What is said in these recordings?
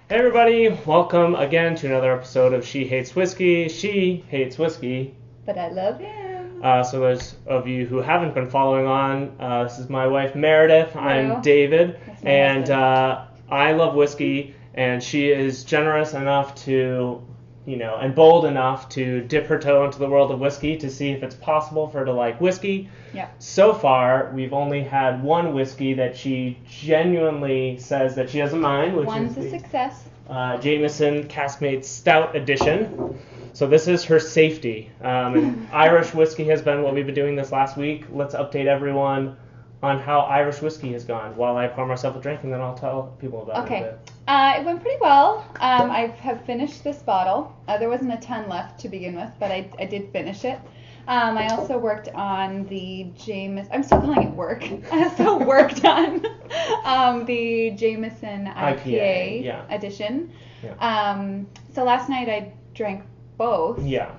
Hey everybody, welcome again to another episode of She Hates Whiskey. She hates whiskey. But I love him. So those of you who haven't been following on, this is my wife Meredith. Hello. I'm David, That's my and husband. I love whiskey, and she is generous enough to, and bold enough to dip her toe into the world of whiskey to see if it's possible for her to like whiskey. Yeah. So far, we've only had one whiskey that she genuinely says that she doesn't mind, which One's is a success. Jameson Caskmate Stout Edition. So this is her safety. And Irish whiskey has been what we've been doing this last week. Let's update everyone on how Irish whiskey has gone while I pour myself a drink, and then I'll tell people about it a Okay. bit. It went pretty well. I have finished this bottle. There wasn't a ton left to begin with, but I did finish it. I also worked on the Jameson. I'm still calling it work. I also worked on the Jameson IPA edition. Yeah. So last night I drank both. Yeah.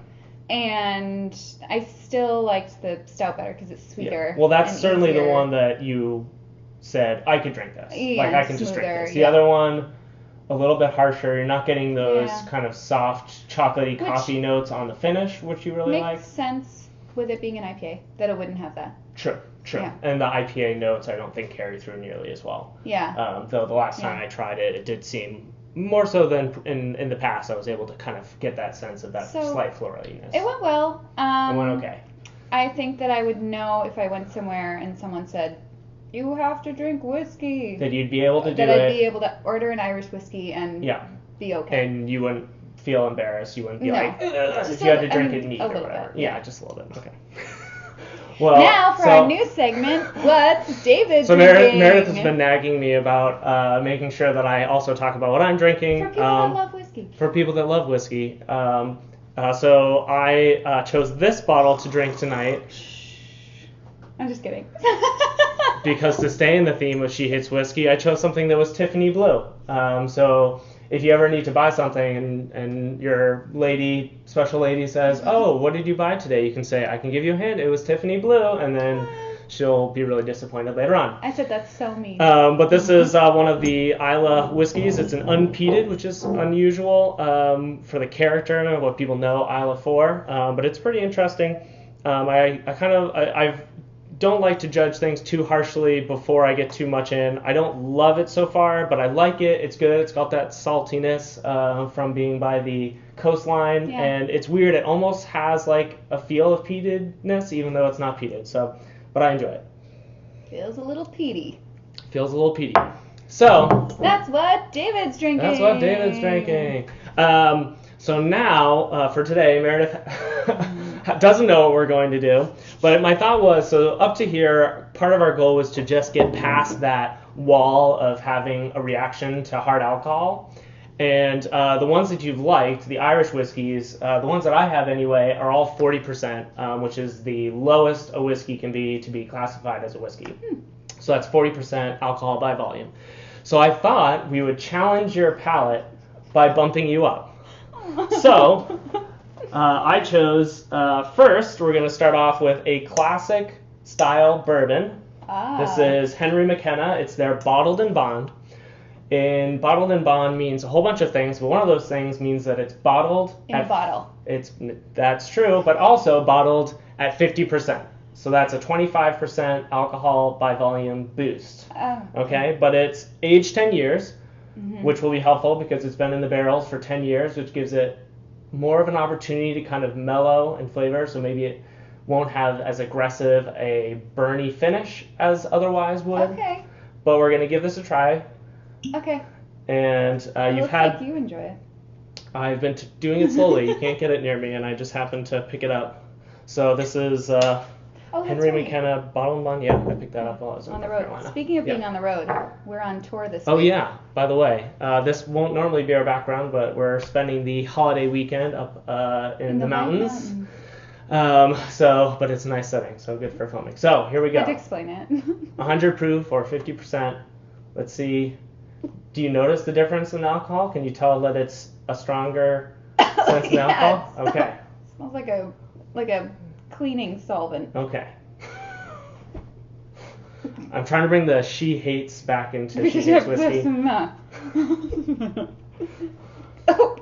And I still liked the stout better because it's sweeter. Yeah. Well, that's and certainly easier. the one that you said, I could drink this. Yeah, like, I can just drink smoother, this. The yeah. other one, a little bit harsher. You're not getting those Yeah. kind of soft, chocolatey Which coffee notes on the finish, which you really Makes like. sense with it being an IPA that it wouldn't have that. True. Yeah. And the IPA notes, I don't think, carry through nearly as well. Yeah. Though the last time Yeah. I tried it, it did seem more so than in the past. I was able to kind of get that sense of that So, slight floraliness. It went well. It went okay. I think that I would know if I went somewhere and someone said, "You have to drink whiskey." That you'd be able to do that it. I'd be able to order an Irish whiskey and Yeah. be okay. And you wouldn't feel embarrassed. You wouldn't be No. like, "Ugh," Just if you had to a- drink I mean, it neat a or little whatever. bit, Yeah, yeah. just a little bit. Okay. Well, Now for our new segment, what's David So drinking? Meredith has been nagging me about making sure that I also talk about what I'm drinking. For people that love whiskey. For people that love whiskey. So I chose this bottle to drink tonight I'm just kidding. because to stay in the theme of She Hates Whiskey, I chose something that was Tiffany Blue. So if you ever need to buy something and your special lady says, "Oh, what did you buy today?" You can say, "I can give you a hint. It was Tiffany Blue," and then she'll be really disappointed later on. I said that's so mean. But this is one of the Isla whiskeys. It's an unpeated, which is unusual for the character and what people know Isla for. But it's pretty interesting. I don't like to judge things too harshly before I get too much in. I don't love it so far, but I like it. It's good. It's got that saltiness from being by the coastline, Yeah. and it's weird. It almost has like a feel of peatedness, even though it's not peated. But I enjoy it. Feels a little peaty. Feels a little peaty. So That's what David's drinking. that's what David's drinking. So now, for today, Meredith doesn't know what we're going to do. But my thought was, so up to here, part of our goal was to just get past that wall of having a reaction to hard alcohol. And the ones that you've liked, the Irish whiskeys, the ones that I have anyway, are all 40%, which is the lowest a whiskey can be to be classified as a whiskey. So that's 40% alcohol by volume. So I thought we would challenge your palate by bumping you up. So I chose, first, we're going to start off with a classic style bourbon. This is Henry McKenna. It's their Bottled and Bond. And bottled and bond means a whole bunch of things, but one of those things means that it's bottled in a bottle. That's true, but also bottled at 50%. So that's a 25% alcohol by volume boost. Okay, but it's aged 10 years, which will be helpful because it's been in the barrels for 10 years, which gives it more of an opportunity to kind of mellow in flavor. So maybe it won't have as aggressive a burny finish as otherwise would. Okay. But we're going to give this a try. Okay. And Looks like you enjoy it. I've been doing it slowly. You can't get it near me, and I just happened to pick it up. So this is Henry right. McKenna Bottled and Bond. Yeah, I picked that up while I was in On the North road. Carolina. Speaking of being on the road, we're on tour this Oh week. yeah, by the way, this won't normally be our background, but we're spending the holiday weekend up in the mountains. But it's a nice setting, so good for filming. So here we go. Had to explain it. 100 proof or 50%. Let's see. Do you notice the difference in alcohol? Can you tell that it's a stronger sense of alcohol? Okay. Smells like a cleaning solvent. Okay. I'm trying to bring the she hates back into she hates whiskey.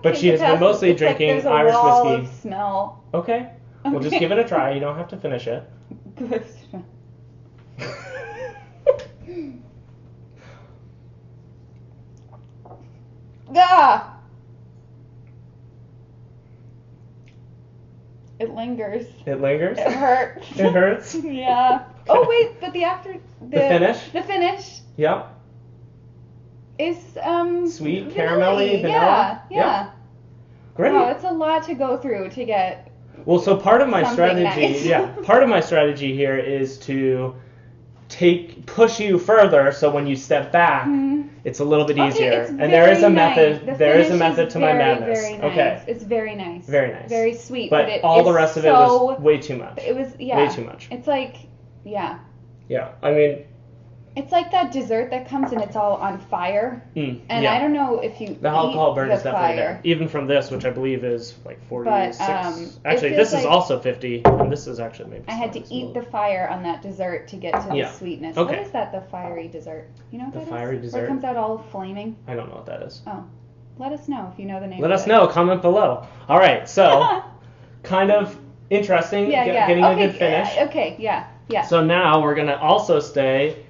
But she has been mostly drinking there's a Irish wall whiskey. Of smell. Okay. We'll just give it a try. You don't have to finish it. Good. Ah! It lingers. It lingers? It hurts. It hurts? Yeah. Oh wait, but the finish? The finish Yep. is Sweet, vanilla-y. caramelly, vanilla? Yeah. Yep. Great. Oh, it's a lot to go through to get. Well, so part of my Something strategy, nice. part of my strategy here is to push you further, so when you step back, it's a little bit easier. It's And there is a very method. nice. There is a finish method to my very, madness. Very nice. Okay. It's very nice. Very nice. Very sweet. But it all the is rest of it so, was way too much. It was Way too much. It's like yeah. Yeah. I mean. It's like that dessert that comes and it's all on fire. And yeah. I don't know if you The alcohol burn is the definitely fire. there. Even from this, which I believe is like 46. But, actually, it this feels is like also 50, and this is actually maybe. I had to eat the fire on that dessert to get to the sweetness. Okay. What is that, the fiery dessert? You know what The that is? fiery Where dessert? it comes out all flaming? I don't know what that is. Oh. Let us know if you know the name Let of us it. know. Comment below. All right. So, kind of interesting. Getting a good finish. Okay. Yeah. So now we're gonna also stay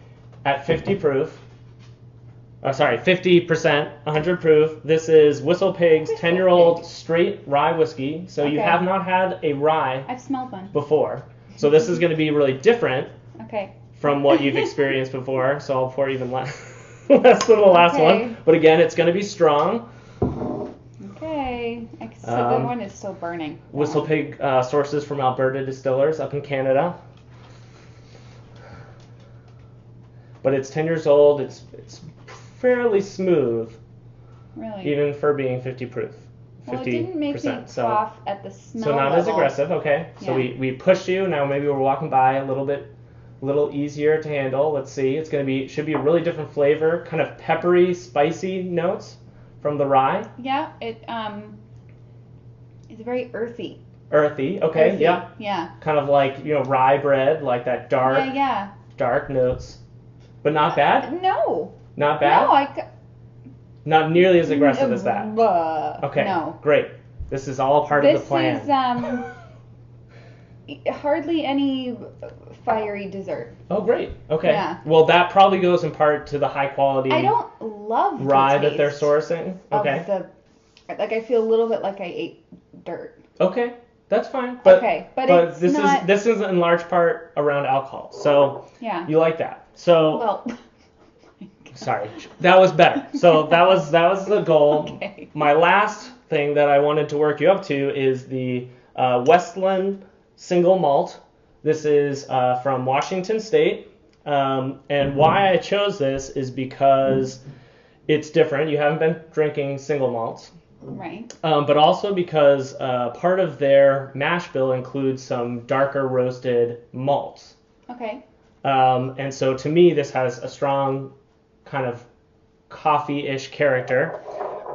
at 50 proof. 50%, 100 proof. This is Whistle Pig's 10-year-old straight rye whiskey. So you have not had a rye I've smelled one before. So this is going to be really different from what you've experienced before. So I'll pour even less than the last one. But again, it's going to be strong. Okay. So the one is still burning. Whistle Pig sources from Alberta distillers up in Canada. But it's 10 years old. It's fairly smooth. Really? Even for being 50 proof. 50%. Well, it didn't make me cough at the smell So not level. as aggressive. Okay. So we pushed you. Now maybe we're walking by a little easier to handle. Let's see. Should be a really different flavor, kind of peppery, spicy notes from the rye. Yeah. It's very earthy. Earthy. Okay. Earthy. Yeah. Yeah. Kind of like rye bread, like that dark. Yeah. Dark notes. But not bad? No. Not bad? No, not nearly as aggressive as that. Okay. No. Great. This is all part of the plan. This is hardly any fiery dessert. Oh, great. Okay. Yeah. Well, that probably goes in part to the high quality I don't love rye the that they're sourcing. Okay. I feel a little bit like I ate dirt. Okay. That's fine. But it's not... this is in large part around alcohol. So you like that. So well, sorry. That was better. So that was the goal. Okay. My last thing that I wanted to work you up to is the Westland single malt. This is from Washington State. And why I chose this is because it's different. You haven't been drinking single malts. Right. But also because part of their mash bill includes some darker roasted malts. Okay. And so to me, this has a strong kind of coffee-ish character.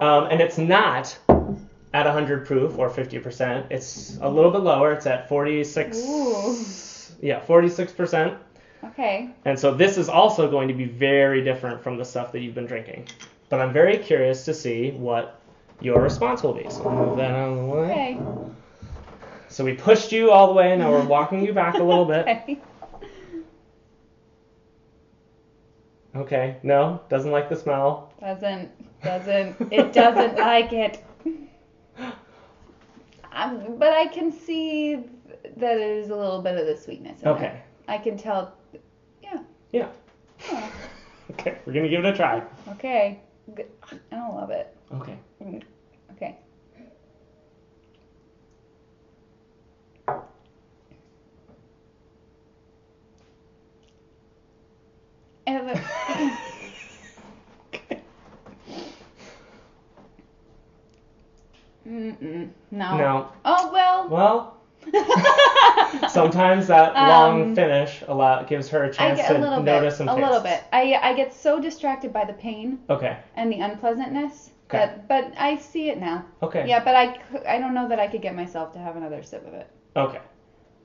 And it's not at 100 proof or 50%. It's a little bit lower. It's at 46. Ooh. Yeah, 46%. Okay. And so this is also going to be very different from the stuff that you've been drinking. But I'm very curious to see what your response will be. So I'll move that out of the way. Okay. So we pushed you all the way. Now we're walking you back a little bit. Okay. Okay. No? Doesn't like the smell? It doesn't like it. But I can see that it is a little bit of the sweetness in there. I can tell. Yeah. Oh. Okay. We're going to give it a try. Okay. I don't love it. Okay. Okay. No. Oh, well. Well, sometimes that long finish gives her a chance to notice some tastes. A little bit. I get so distracted by the pain. Okay. And the unpleasantness. Okay. But I see it now. Okay. Yeah, but I don't know that I could get myself to have another sip of it. Okay.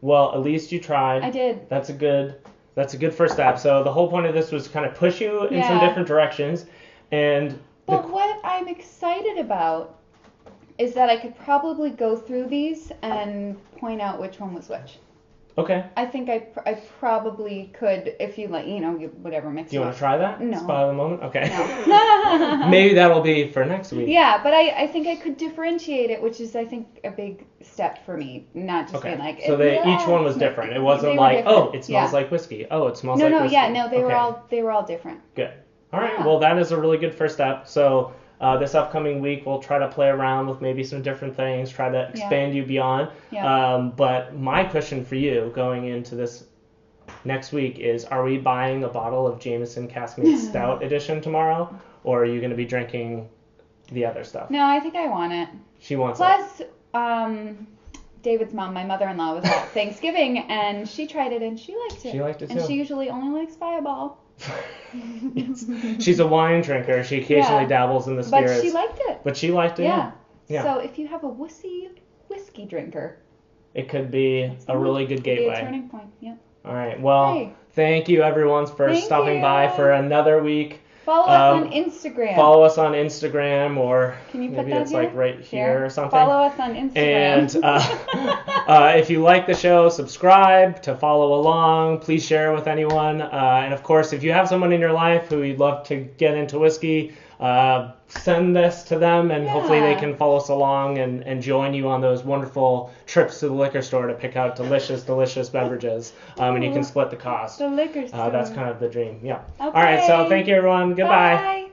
Well, at least you tried. I did. That's a good first step. So the whole point of this was kind of push you in some different directions. And But what I'm excited about is that I could probably go through these and point out which one was which. Okay. I think I probably could, if you like, whatever mix. Do you want to try that? No. Spot of the moment? Okay. No. Maybe that'll be for next week. Yeah, but I think I could differentiate it, which is, I think, a big step for me. Not just being like... So each one was different. It wasn't like, different. Oh, it smells like whiskey. Oh, it smells like whiskey. They were all different. Good. All right. Well, that is a really good first step. So this upcoming week, we'll try to play around with maybe some different things, try to expand you beyond. Yeah. But my question for you going into this next week is, are we buying a bottle of Jameson Caskmate Stout Edition tomorrow, or are you going to be drinking the other stuff? No, I think I want it. She wants it. Plus, David's mom, my mother-in-law, was at Thanksgiving, and she tried it, and she liked it. She liked it, too. And she usually only likes Fireball. Yes. She's a wine drinker. She occasionally dabbles in the spirits. But she liked it. But she liked it, yeah. So if you have a whiskey drinker, it could be a really good gateway. Be a turning point, yeah. All right. Well, thank you, everyone, for stopping by for another week. Follow us on Instagram. Follow us on Instagram, or can you maybe put that it's like right here or something. Follow us on Instagram. And if you like the show, subscribe to follow along. Please share with anyone. And of course, if you have someone in your life who you'd love to get into whiskey, send this to them, and hopefully they can follow us along and join you on those wonderful trips to the liquor store to pick out delicious beverages. And you can split the cost. The liquor store. That's kind of the dream. Yeah. Okay. All right. So thank you, everyone. Goodbye. Bye.